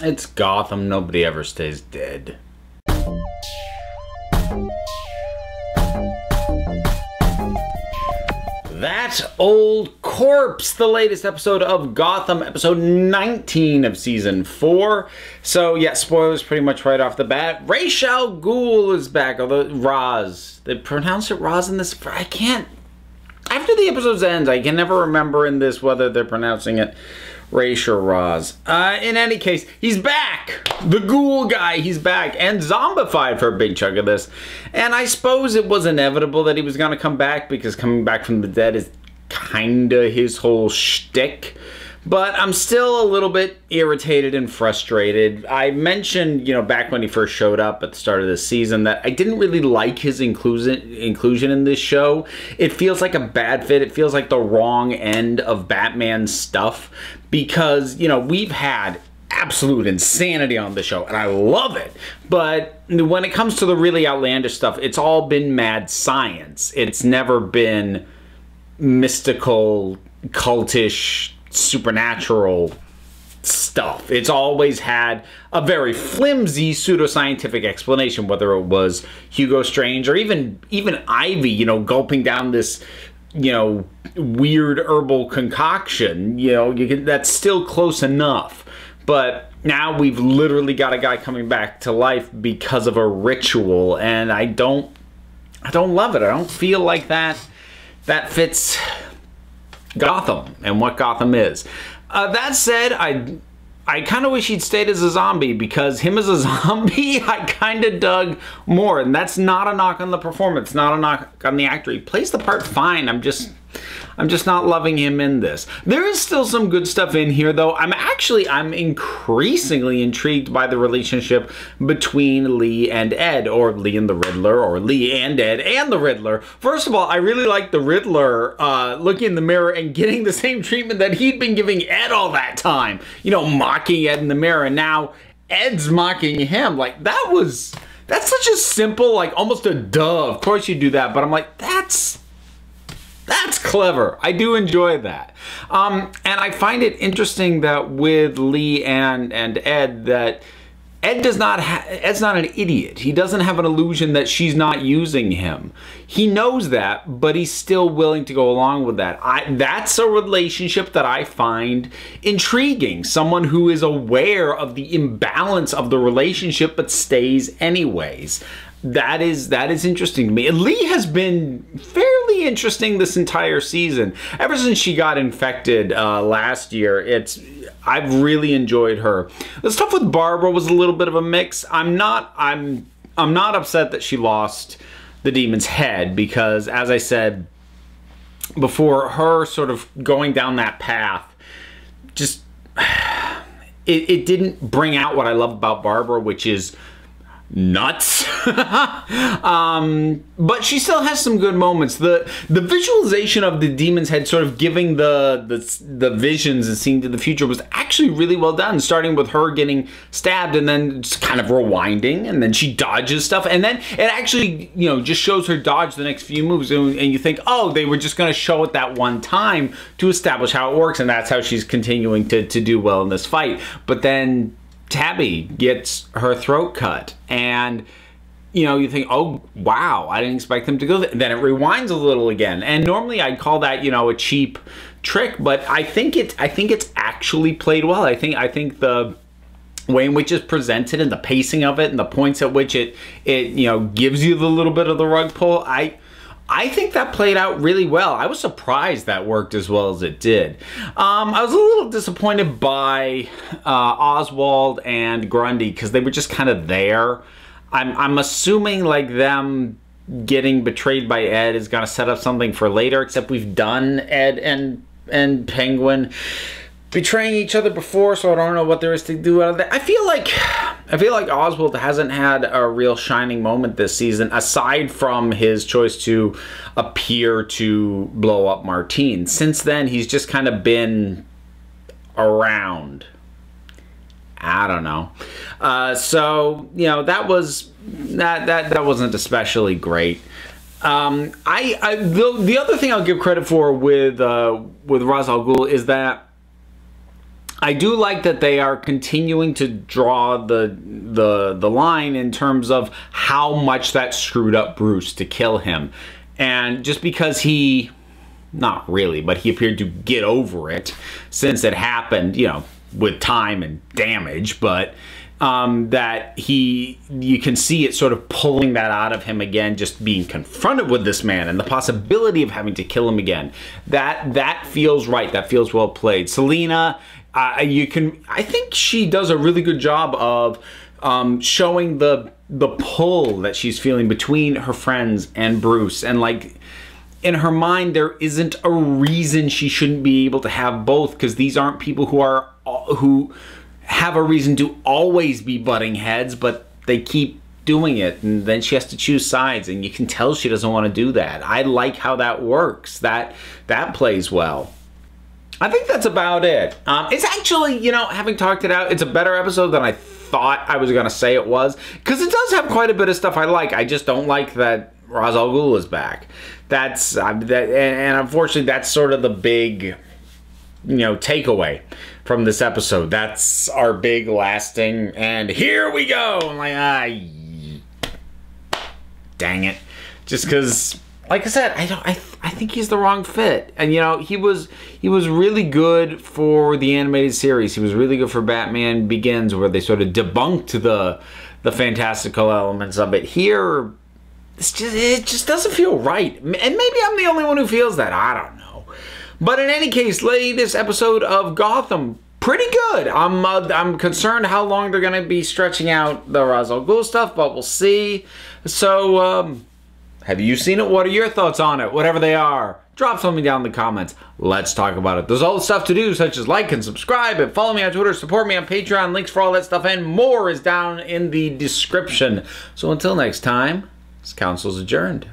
It's Gotham. Nobody ever stays dead. That Old Corpse, the latest episode of Gotham, episode 19 of season 4. So yeah, spoilers pretty much right off the bat. Ra's al Ghul is back, although Roz. They pronounce it Roz in this. I can't. After the episode ends, I can never remember in this whether they're pronouncing it Ra's or Roz. In any case, he's back! The Ghoul guy, he's back, and zombified for a big chunk of this. And I suppose it was inevitable that he was going to come back, because coming back from the dead is kinda his whole shtick. But I'm still a little bit irritated and frustrated. I mentioned, back when he first showed up at the start of this season, that I didn't really like his inclusion in this show. It feels like a bad fit. It feels like the wrong end of Batman stuff. Because, we've had absolute insanity on the show, and I love it. But when it comes to the really outlandish stuff, it's all been mad science. It's never been mystical, cultish, supernatural stuff. It's always had a very flimsy pseudoscientific explanation, whether it was Hugo Strange or even Ivy, gulping down this, weird herbal concoction. That's still close enough. But now we've literally got a guy coming back to life because of a ritual, and I don't love it. I don't feel like that fits Gotham and what Gotham is. That said, I kind of wish he'd stayed as a zombie, because him as a zombie I kind of dug more, and that's not a knock on the performance, not a knock on the actor. He plays the part fine. I'm just not loving him in this. There is still some good stuff in here, though. I'm increasingly intrigued by the relationship between Lee and Ed, or Lee and the Riddler, or Lee and Ed and the Riddler. First of all, I really like the Riddler looking in the mirror and getting the same treatment that he'd been giving Ed all that time. Mocking Ed in the mirror, and now Ed's mocking him. Like, that's such a simple, like, almost a duh. Of course you do that, but I'm like, that's clever. I do enjoy that. And I find it interesting that with Lee and Ed, that Ed's not an idiot. He doesn't have an illusion that she's not using him. He knows that, but he's still willing to go along with that. That's a relationship that I find intriguing. Someone who is aware of the imbalance of the relationship but stays anyways. That is interesting to me. And Lee has been fairly interesting this entire season. Ever since she got infected last year, I've really enjoyed her. The stuff with Barbara was a little bit of a mix. I'm not upset that she lost the demon's head, because, as I said before, her sort of going down that path just it didn't bring out what I love about Barbara, which is nuts. But she still has some good moments. The visualization of the demon's head sort of giving the visions and seeing to the future was actually really well done, starting with her getting stabbed and then just kind of rewinding, and then she dodges stuff, and then it actually just shows her dodge the next few moves, and you think, oh, they were just going to show it that one time to establish how it works, and that's how she's continuing to do well in this fight. But then Tabby gets her throat cut, and you think, oh wow, I didn't expect them to go there. Then it rewinds a little again, and normally I'd call that a cheap trick, but I think it's actually played well. I think the way in which it's presented and the pacing of it and the points at which it gives you the little bit of the rug pull, I think that played out really well. I was surprised that worked as well as it did. I was a little disappointed by Oswald and Grundy, because they were just kind of there. I'm assuming like them getting betrayed by Ed is going to set up something for later, except we've done Ed and Penguin betraying each other before, so I don't know what there is to do out of that. I feel like Oswald hasn't had a real shining moment this season, aside from his choice to appear to blow up Martine. Since then, he's just kind of been around. I don't know. So that wasn't especially great. The other thing I'll give credit for with Ra's al Ghul is that I do like that they are continuing to draw the line in terms of how much that screwed up Bruce to kill him. And just because he, not really, but he appeared to get over it since it happened, you know, with time and damage, but that you can see it sort of pulling that out of him again, just being confronted with this man and the possibility of having to kill him again. That feels right. That feels well played. Selena, I think she does a really good job of showing the pull that she's feeling between her friends and Bruce, and like in her mind there isn't a reason she shouldn't be able to have both, because these aren't people who have a reason to always be butting heads, but they keep doing it, and then she has to choose sides, and you can tell she doesn't want to do that. I like how that works. That plays well. I think that's about it. It's actually, you know, having talked it out, it's a better episode than I thought I was going to say it was, because it does have quite a bit of stuff I like. I just don't like that Ra's al Ghul is back. And unfortunately, that's sort of the big, you know, takeaway from this episode. That's our big lasting, and here we go. I'm like, dang it. Just because, like I said, I think he's the wrong fit. And you know, he was really good for the animated series. He was really good for Batman Begins, where they sort of debunked the fantastical elements of it. Here, it just doesn't feel right. And maybe I'm the only one who feels that. I don't know. But in any case, latest episode of Gotham, pretty good. I'm concerned how long they're going to be stretching out the Ra's al Ghul stuff, but we'll see. So, have you seen it? What are your thoughts on it? Whatever they are, drop something down in the comments. Let's talk about it. There's all the stuff to do, such as like and subscribe, and follow me on Twitter, support me on Patreon. Links for all that stuff and more is down in the description. So until next time, this council's adjourned.